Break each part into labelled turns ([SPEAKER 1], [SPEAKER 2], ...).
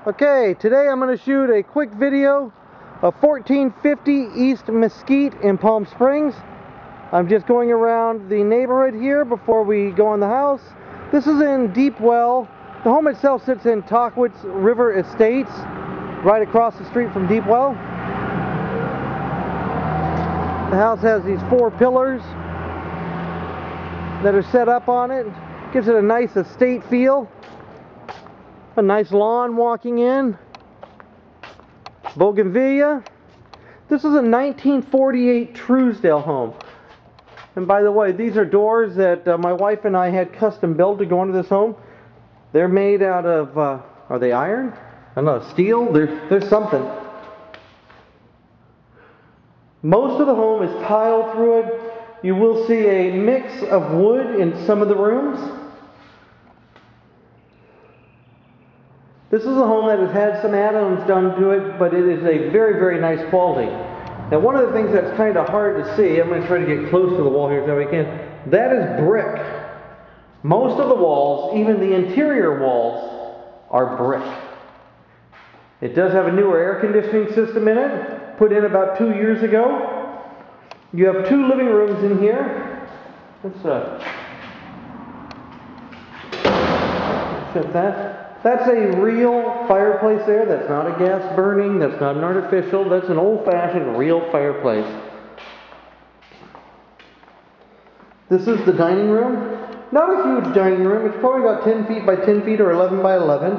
[SPEAKER 1] Okay, today I'm going to shoot a quick video of 1450 East Mesquite in Palm Springs. I'm just going around the neighborhood here before we go in the house. This is in Deep Well. The home itself sits in Tahquitz River Estates, right across the street from Deep Well. The house has these 4 pillars that are set up on it. Gives it a nice estate feel. A nice lawn walking in. Bougainvillea. This is a 1948 Truesdale home. And by the way, these are doors that my wife and I had custom built to go into this home. They're made out of, are they iron? I don't know, steel? There's something. Most of the home is tiled through it. You will see a mix of wood in some of the rooms. This is a home that has had some add-ons done to it, but it is a very, very nice quality. Now, one of the things that's kind of hard to see, I'm going to try to get close to the wall here so we can, that is brick. Most of the walls, even the interior walls, are brick. It does have a newer air conditioning system in it, put in about 2 years ago. You have 2 living rooms in here. Let's shut that. That's a real fireplace there. That's not a gas burning. That's not an artificial. That's an old-fashioned real fireplace. This is the dining room. Not a huge dining room. It's probably about 10 feet by 10 feet or 11 by 11.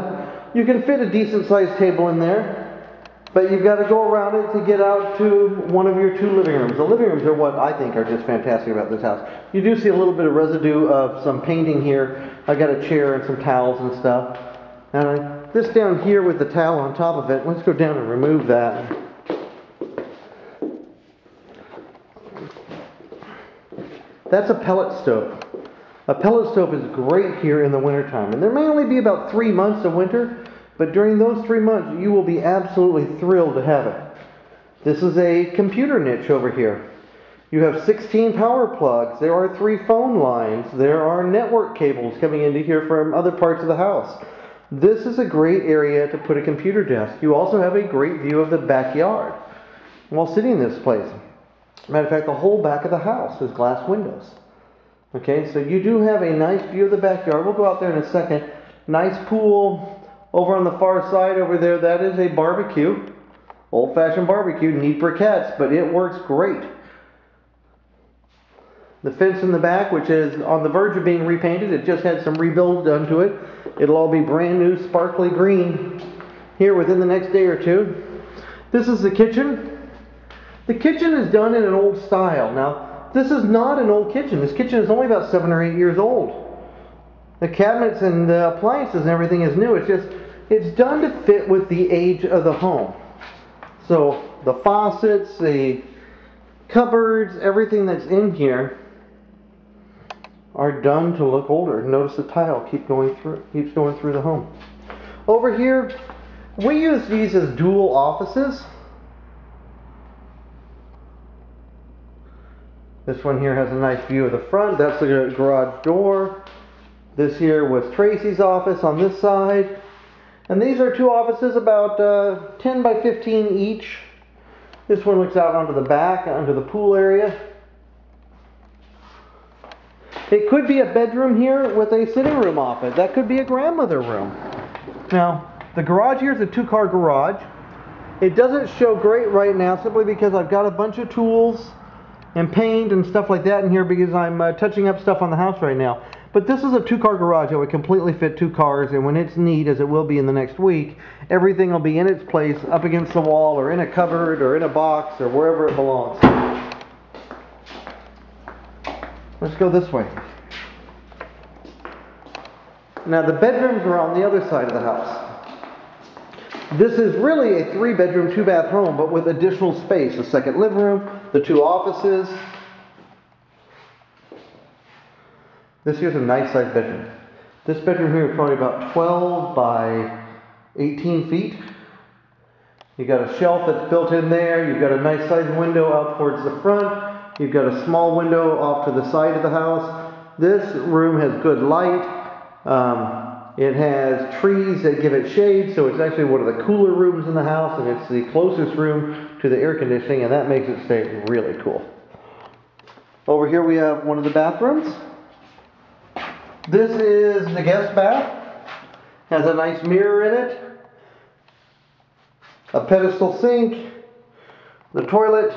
[SPEAKER 1] You can fit a decent-sized table in there, but you've got to go around it to get out to one of your 2 living rooms. The living rooms are what I think are just fantastic about this house. You do see a little bit of residue of some painting here. I've got a chair and some towels and stuff. And this down here with the towel on top of it, let's go down and remove that. That's a pellet stove. A pellet stove is great here in the wintertime. And there may only be about 3 months of winter, but during those 3 months you will be absolutely thrilled to have it. This is a computer niche over here. You have 16 power plugs. There are 3 phone lines. There are network cables coming into here from other parts of the house. This is a great area to put a computer desk. You also have a great view of the backyard while sitting in this place. Matter of fact, the whole back of the house is glass windows. Okay, so you do have a nice view of the backyard. We'll go out there in a second. Nice pool over on the far side over there. That is a barbecue. Old-fashioned barbecue. Need briquettes, but it works great. The fence in the back, which is on the verge of being repainted, it just had some rebuild done to it. It'll all be brand new, sparkly green here within the next day or 2. This is the kitchen. The kitchen is done in an old style. Now, this is not an old kitchen. This kitchen is only about 7 or 8 years old. The cabinets and the appliances and everything is new. It's done to fit with the age of the home. So, the faucets, the cupboards, everything that's in here are done to look older. Notice the tile keeps going through the home. Over here, we use these as dual offices. This one here has a nice view of the front. That's the garage door. This here was Tracy's office on this side. And these are 2 offices about 10 by 15 each. This one looks out onto the back, onto the pool area. It could be a bedroom here with a sitting room off it. That could be a grandmother room. Now, the garage here is a 2-car garage. It doesn't show great right now simply because I've got a bunch of tools and paint and stuff like that in here because I'm touching up stuff on the house right now. But this is a 2-car garage that would completely fit 2 cars, and when it's neat, as it will be in the next week, everything will be in its place, up against the wall, or in a cupboard, or in a box, or wherever it belongs. Let's go this way. Now the bedrooms are on the other side of the house. This is really a 3-bedroom, 2-bath home, but with additional space. A second living room, the 2 offices. This here's a nice sized bedroom. This bedroom here is probably about 12 by 18 feet. You've got a shelf that's built in there. You've got a nice sized window out towards the front. You've got a small window off to the side of the house. This room has good light. It has trees that give it shade, so it's actually one of the cooler rooms in the house, and it's the closest room to the air conditioning, and that makes it stay really cool. Over here we have one of the bathrooms. This is the guest bath. Has a nice mirror in it, a pedestal sink, the toilet,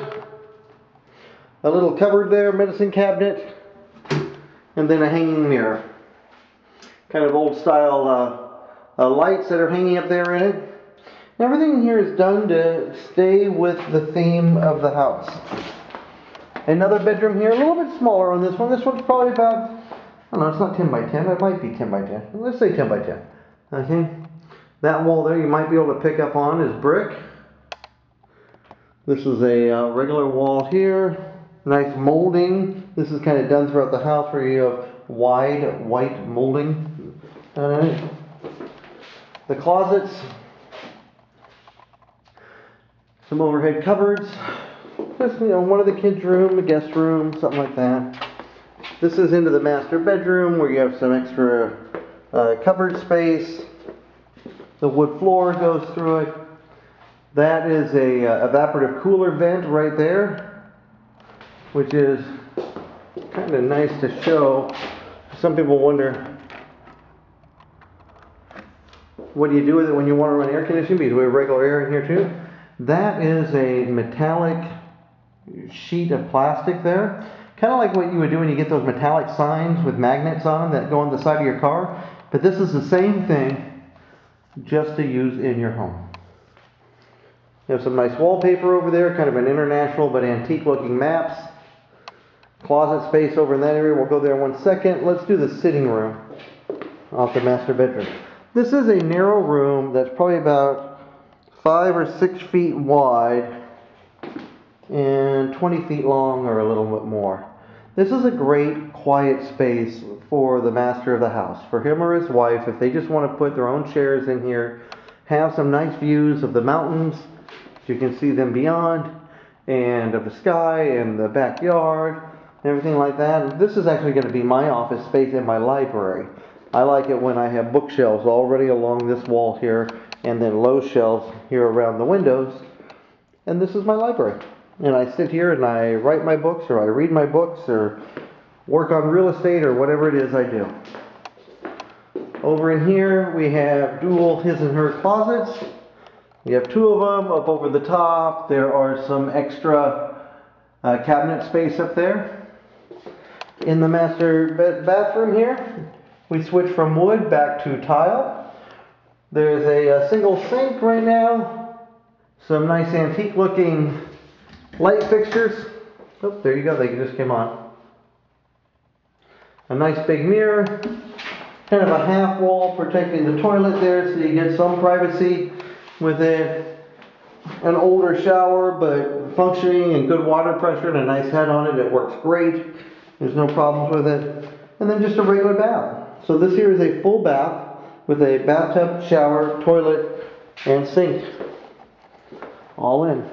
[SPEAKER 1] a little cupboard there, medicine cabinet, and then a hanging mirror. Kind of old style lights that are hanging up there in it. Everything here is done to stay with the theme of the house. Another bedroom here, a little bit smaller on this one. This one's probably about, I don't know, it's not 10 by 10. It might be 10 by 10. Let's say 10 by 10. Okay. That wall there you might be able to pick up on is brick. This is a regular wall here. Nice molding. This is kind of done throughout the house where you have wide white molding. Alright. The closets. Some overhead cupboards. Just, you know, one of the kids' room, a guest room, something like that. This is into the master bedroom where you have some extra cupboard space. The wood floor goes through it. That is a evaporative cooler vent right there, which is kind of nice to show. Some people wonder, what do you do with it when you want to run air conditioning? Because we have regular air in here too. That is a metallic sheet of plastic there. Kind of like what you would do when you get those metallic signs with magnets on them that go on the side of your car. But this is the same thing, just to use in your home. You have some nice wallpaper over there, kind of an international but antique looking maps. Closet space over in that area. We'll go there in 1 second. Let's do the sitting room off the master bedroom. This is a narrow room that's probably about 5 or 6 feet wide and 20 feet long or a little bit more. This is a great quiet space for the master of the house, for him or his wife, if they just want to put their own chairs in here, have some nice views of the mountains, you can see them beyond, and of the sky and the backyard, and everything like that. This is actually going to be my office space in my library. I like it when I have bookshelves already along this wall here, and then low shelves here around the windows, and this is my library. And I sit here and I write my books, or I read my books, or work on real estate, or whatever it is I do. Over in here we have dual his and her closets. We have 2 of them up over the top. There are some extra cabinet space up there. In the master bathroom here, we switch from wood back to tile. There's a single sink right now. Some nice antique looking light fixtures. Oh, there you go, they just came on. A nice big mirror. Kind of a half wall protecting the toilet there so you get some privacy with it. An older shower, but functioning and good water pressure and a nice head on it. It works great. There's no problems with it. And then just a regular bath. So this here is a full bath with a bathtub, shower, toilet, and sink. All in.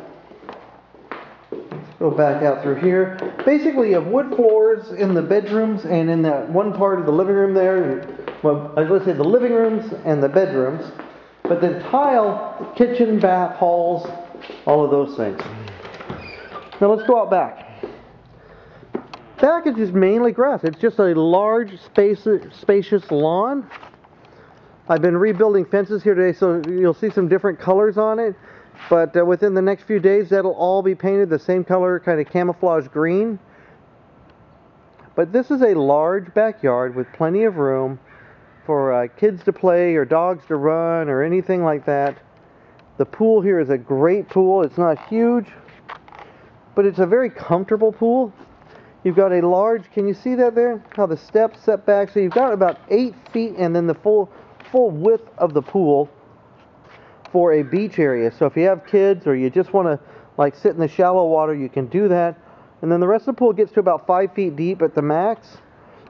[SPEAKER 1] Go back out through here. Basically, you have wood floors in the bedrooms and in that one part of the living room there. Well, let's say the living rooms and the bedrooms. But then tile, kitchen, bath, halls, all of those things. Now let's go out back. Back is just mainly grass. It's just a large, spacious lawn. I've been rebuilding fences here today, so you'll see some different colors on it. But within the next few days, that'll all be painted the same color, kind of camouflage green. But this is a large backyard with plenty of room for kids to play or dogs to run or anything like that. The pool here is a great pool. It's not huge, but it's a very comfortable pool. You've got a large, can you see that there? How the steps set back. So you've got about 8 feet and then the full width of the pool for a beach area. So if you have kids or you just want to like sit in the shallow water, you can do that. And then the rest of the pool gets to about 5 feet deep at the max.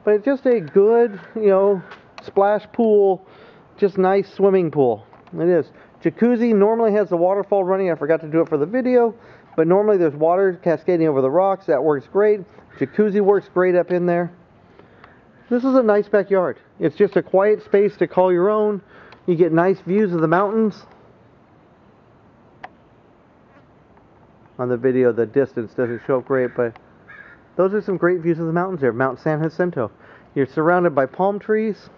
[SPEAKER 1] But it's just a good, you know, splash pool, just nice swimming pool. It is. Jacuzzi normally has the waterfall running. I forgot to do it for the video, but normally there's water cascading over the rocks. That works great. Jacuzzi works great up in there. This is a nice backyard. It's just a quiet space to call your own. You get nice views of the mountains. On the video, the distance doesn't show up great, but those are some great views of the mountains there. Mount San Jacinto. You're surrounded by palm trees.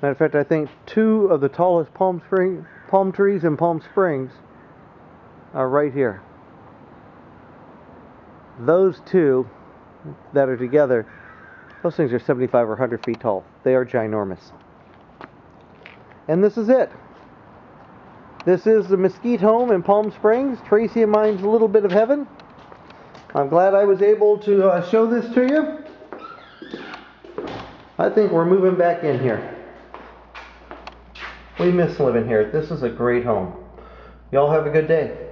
[SPEAKER 1] Matter of fact, I think 2 of the tallest palm trees in Palm Springs are right here. Those 2 that are together, those things are 75 or 100 feet tall. They are ginormous. And this is it. This is the Mesquite home in Palm Springs, Tracy and mine's little bit of heaven. I'm glad I was able to show this to you. I think we're moving back in here. We miss living here. This is a great home. Y'all have a good day.